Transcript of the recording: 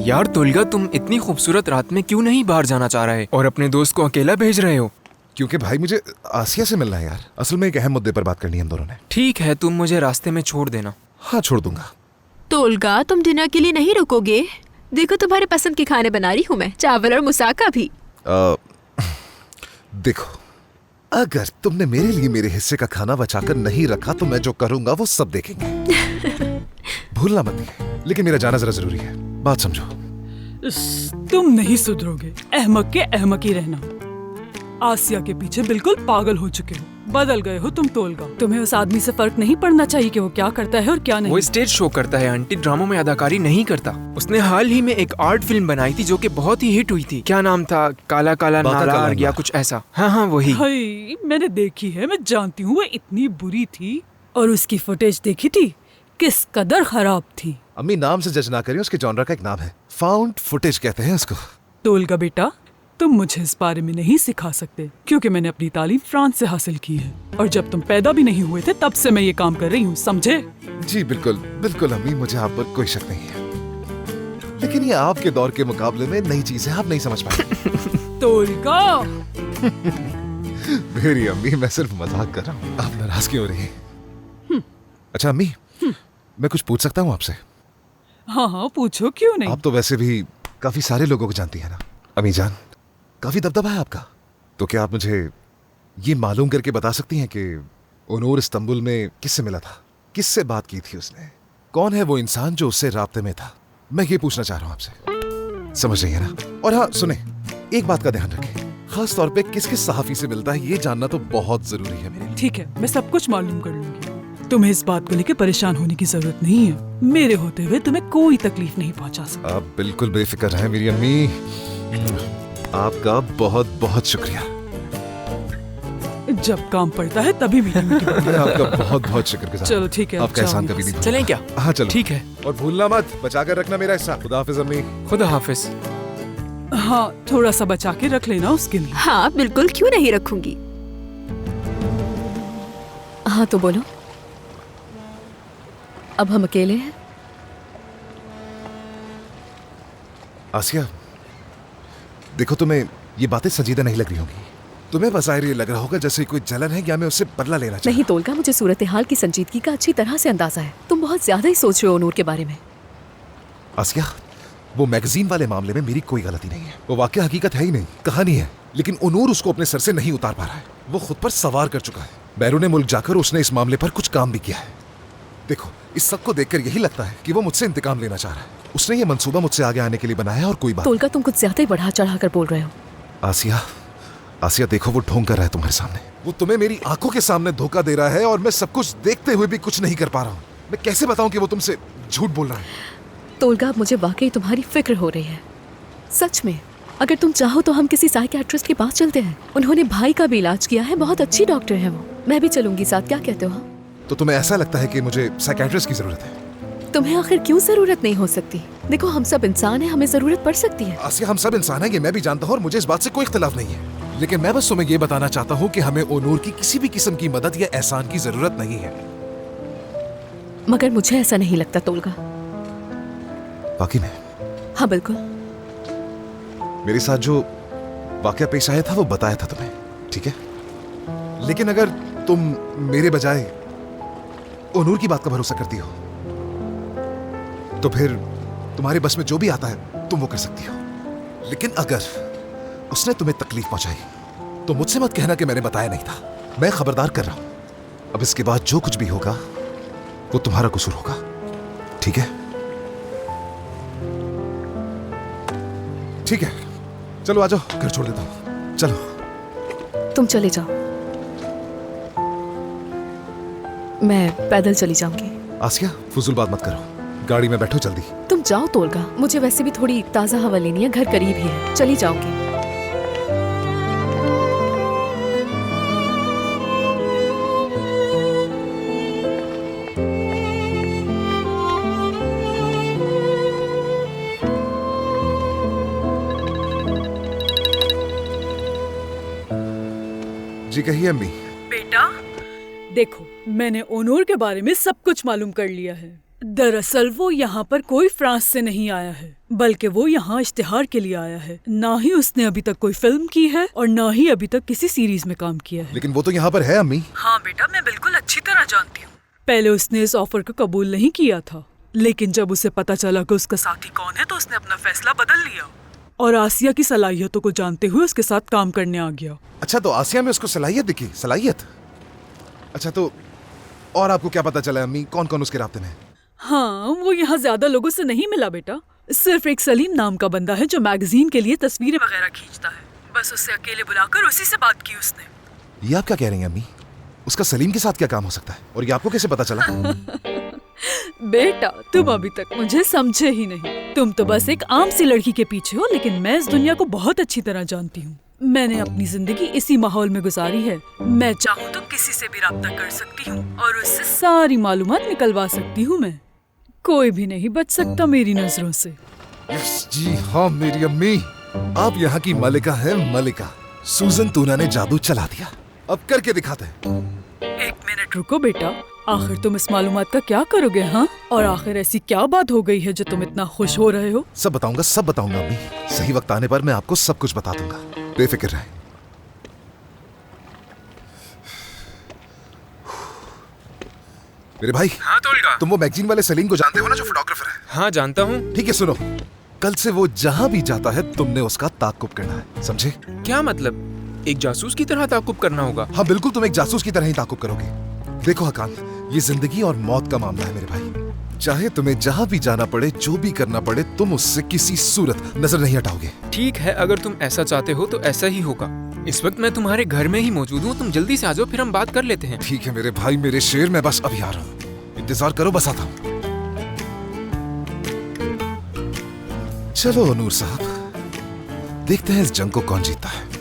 यार तुलगा, तुम इतनी खूबसूरत रात में क्यों नहीं बाहर जाना चाह रहे और अपने दोस्त को अकेला भेज रहे हो? क्योंकि भाई मुझे आसिया से मिलना है यार। असल में एक अहम मुद्दे पर बात करनी है हम दोनों ने। ठीक है, तुम मुझे रास्ते में छोड़ देना। हाँ, छोड़ दूंगा। तोलगा, तुम डिनर के लिए नहीं रुकोगे? देखो तुम्हारे पसंद के खाने बना रही हूँ मैं, चावल और मुसाका भी। देखो, अगर तुमने मेरे लिए मेरे हिस्से का खाना बचाकर नहीं रखा तो मैं जो करूंगा वो सब देखेंगे। भूलना मत ये। लेकिन मेरा जाना जरा जरूरी है, बात समझो। तुम नहीं सुधरोगे, अहमक के अहमक ही रहना। आसिया के पीछे बिल्कुल पागल हो चुके हो, बदल गए हो तुम तोलगा। तुम्हें उस आदमी से फर्क नहीं पड़ना चाहिए कि वो क्या करता है और क्या नहीं। वो स्टेज शो करता है आंटी, ड्रामों में अदाकारी नहीं करता। उसने हाल ही में एक आर्ट फिल्म बनाई थी जो कि बहुत ही हिट हुई थी। क्या नाम था? काला काला नाला या कुछ ऐसा। हाँ हाँ वही। हाय, मैंने देखी है, मैं जानती हूँ वो इतनी बुरी थी। और उसकी फुटेज देखी थी, किस कदर खराब थी। अम्मी, नाम से जज ना करिए, उसके जॉनरा का एक नाम है, फाउंड फुटेज कहते हैं उसको। तोलगा बेटा, तुम मुझे इस बारे में नहीं सिखा सकते क्योंकि मैंने अपनी तालीम फ्रांस से हासिल की है और जब तुम पैदा भी नहीं हुए थे तब से मैं ये काम कर रही हूँ, समझे? जी बिल्कुल बिल्कुल अम्मी, मुझे आप पर कोई शक नहीं है। लेकिन ये आपके दौर के मुकाबले में नई चीज है, आप नहीं समझ पाए। तोलगा। मेरी अम्मी, मैं सिर्फ मजाक कर रहा हूँ, आप नाराज क्यों हो रही हैं? अच्छा अम्मी, मैं कुछ पूछ सकता हूँ आपसे? हाँ हाँ पूछो, क्यों नहीं। आप तो वैसे भी काफी सारे लोगों को जानती है ना अम्मी जान, काफी दबदबा है आपका। तो क्या आप मुझे ये मालूम करके बता सकती हैं कि ओनूर इस्तांबुल में किससे मिला था, किससे बात की थी उसने, कौन है वो इंसान जो उससे राब्ते में था? मैं ये पूछना चाह रहा हूँ आपसे, समझ रही है ना? और हाँ सुने, एक बात का ध्यान रखें, खास तौर पे किस किस सहाफी से मिलता है ये जानना तो बहुत जरूरी है मेरे लिए। ठीक है, मैं सब कुछ मालूम कर लूंगी। तुम्हें इस बात को लेकर परेशान होने की जरूरत नहीं है, मेरे होते हुए तुम्हें कोई तकलीफ नहीं पहुंचा सकता। आप बिल्कुल बेफिक्र रहें मेरी अम्मी, आपका बहुत बहुत शुक्रिया। जब काम पड़ता है तभी मीठी मीठी बातें। मैं आपका बहुत बहुत शुक्रगुजार। चलो ठीक है, आपका एहसान कभी नहीं भूलूंगा। चलें क्या? हाँ चलो। ठीक है। और भूलना मत, बचा कर रखना मेरा हिस्सा। खुदा हाफिज अम्मी। खुदा हाफिज। हाँ, थोड़ा सा बचा के रख लेना उसके लिए। हाँ बिल्कुल, क्यों नहीं रखूंगी। हाँ तो बोलो, अब हम अकेले हैं? आसिया, देखो तुम्हें ये बातें संजीदा नहीं लग रही होंगी। तुम्हें बज़ाहिर ये लग रहा होगा जैसे कोई जलन है या मैं उससे बदला लेना चाहता। नहीं तोलगा, मुझे सूरत हाल की संजीदगी का अच्छी तरह से अंदाजा है। तुम बहुत ज्यादा ही सोच रहे हो नूर के बारे में। आसिया, वो मैगजीन वाले मामले में मेरी कोई गलती नहीं है, वो वाकया हकीकत है ही नहीं, कहानी है। लेकिन ओनूर उसको अपने सर से नहीं उतार पा रहा है, वो खुद पर सवार कर चुका है। बैरून मुल्क जाकर उसने इस मामले पर कुछ काम भी किया है। देखो, इस सब को देखकर यही लगता है कि वो मुझसे इंतकाम लेना चाह रहा है। उसने ये मंसूबा मुझसे आगे आने के लिए बनाया और कोई बात। तोलगा, तुम कुछ ज्यादा ही बढ़ा चढ़ा कर बोल रहे हो। आसिया, आसिया देखो, वो ढोंग कर रहा है तुम्हारे सामने, वो तुम्हें मेरी आंखों के सामने धोखा दे रहा है और मैं सब कुछ देखते हुए भी कुछ नहीं कर पा रहा हूँ। मैं कैसे बताऊं कि वो तुमसे झूठ बोल रहा है? तोलगा, मुझे वाकई तुम्हारी फिक्र हो रही है, सच में। अगर तुम चाहो तो हम किसी साइकियाट्रिस्ट के पास चलते हैं, उन्होंने भाई का भी इलाज किया है, बहुत अच्छी डॉक्टर है वो। मैं भी चलूंगी साथ, क्या कहते हो? तो तुम्हें ऐसा लगता है कि मुझे साइकियाट्रिस्ट की जरूरत है? तुम्हें आखिर क्यों जरूरत नहीं हो सकती? देखो, हम सब इंसान हैं, हमें जरूरत पड़ सकती है। आसिया, हम सब इंसान हैं, ये मैं भी जानता हूँ और मुझे इस बात से कोई इख्तिलाफ नहीं है। लेकिन मैं बस तुम्हें ये बताना चाहता हूँ कि हमें ओनूर की किसी भी किस्म की मदद या एहसान की जरूरत नहीं है। मगर मुझे ऐसा नहीं लगता तोलगा। बाकी में? हाँ बिल्कुल। मेरे साथ जो वाकया पेश आया था वो बताया था तुम्हें, ठीक है? लेकिन अगर तुम मेरे बजाय ओनूर की बात का भरोसा करती हो तो फिर तुम्हारे बस में जो भी आता है तुम वो कर सकती हो। लेकिन अगर उसने तुम्हें तकलीफ पहुंचाई तो मुझसे मत कहना कि मैंने बताया नहीं था। मैं खबरदार कर रहा हूं, अब इसके बाद जो कुछ भी होगा वो तुम्हारा कसूर होगा, ठीक है? ठीक है, चलो आ जाओ, घर छोड़ देता हूं। चलो। तुम चले जाओ, मैं पैदल चली जाऊंगी। आसिया, फुजूल बात मत करो, गाड़ी में बैठो जल्दी। तुम जाओ तोलगा, मुझे वैसे भी थोड़ी ताज़ा हवा लेनी है, घर करीब ही है, चली जाऊंगी। जी कहिए अम्मी। बेटा देखो, मैंने ओनूर के बारे में सब कुछ मालूम कर लिया है। दरअसल वो यहाँ पर कोई फ्रांस से नहीं आया है, बल्कि वो यहाँ इश्तिहार के लिए आया है। ना ही उसने अभी तक कोई फिल्म की है और ना ही अभी तक किसी सीरीज में काम किया है। लेकिन वो तो यहाँ पर है अम्मी। हाँ बेटा, मैं बिल्कुल अच्छी तरह जानती हूँ। पहले उसने इस ऑफर को कबूल नहीं किया था, लेकिन जब उसे पता चला कि उसका साथी कौन है तो उसने अपना फैसला बदल लिया और आसिया की सलाहियतों को जानते हुए उसके साथ काम करने आ गया। अच्छा, तो आसिया में उसको सलाहियत दिखी? सलाहियत? अच्छा, तो और आपको क्या पता चला अम्मी, कौन कौन उसके राब्ते में है? हाँ, वो यहाँ ज्यादा लोगों से नहीं मिला बेटा। सिर्फ एक सलीम नाम का बंदा है जो मैगजीन के लिए तस्वीरें वगैरह खींचता है। बस उससे अकेले बुलाकर उसी से बात की उसने। ये आप क्या कह रही हैं अम्मी? उसका सलीम के साथ क्या काम हो सकता है? और ये आपको कैसे पता चला? बेटा, तुम अभी तक मुझे समझे ही नहीं। तुम तो बस एक आम सी लड़की के पीछे हो, लेकिन मैं इस दुनिया को बहुत अच्छी तरह जानती हूँ। मैंने अपनी जिंदगी इसी माहौल में गुजारी है। मैं चाहूँ तो किसी से भी राब्ता कर सकती हूँ और उससे सारी मालूमात निकलवा सकती हूँ। मैं कोई भी नहीं बच सकता मेरी नजरों से। जी हाँ मेरी अम्मी, आप यहाँ की मलिका है, मलिका। सूजन तूना ने जादू चला दिया, अब करके दिखाते हैं। एक मिनट रुको बेटा, आखिर तुम इस मालूमात का क्या करोगे? हाँ, और आखिर ऐसी क्या बात हो गई है जो तुम इतना खुश हो रहे हो? सब बताऊंगा, सब बताऊंगा अम्मी। सही वक्त आने पर मैं आपको सब कुछ बता दूंगा, बेफिक्र रहे। मेरे भाई। हाँ तोलगा। तुम वो मैगजीन वाले सलीम को जानते हो ना, जो फोटोग्राफर है? हाँ जानता हूँ। ठीक है, सुनो, कल से वो जहाँ भी जाता है तुमने उसका ताकुब करना है, समझे? क्या मतलब? एक जासूस की तरह ताकुब करना होगा? हाँ बिल्कुल, तुम एक जासूस की तरह ही ताकुब करोगे। देखो हकान, ये जिंदगी और मौत का मामला है मेरे भाई। चाहे तुम्हें जहाँ भी जाना पड़े, जो भी करना पड़े, तुम उससे किसी सूरत नजर नहीं हटाओगे। ठीक है, अगर तुम ऐसा चाहते हो तो ऐसा ही होगा। इस वक्त मैं तुम्हारे घर में ही मौजूद हूँ, तुम जल्दी से आ जाओ, फिर हम बात कर लेते हैं। ठीक है मेरे भाई, मेरे शेर, मैं बस अभी आ रहा हूँ, इंतजार करो, बस आता हूँ। चलो नूर साहब, देखते हैं इस जंग को कौन जीतता है।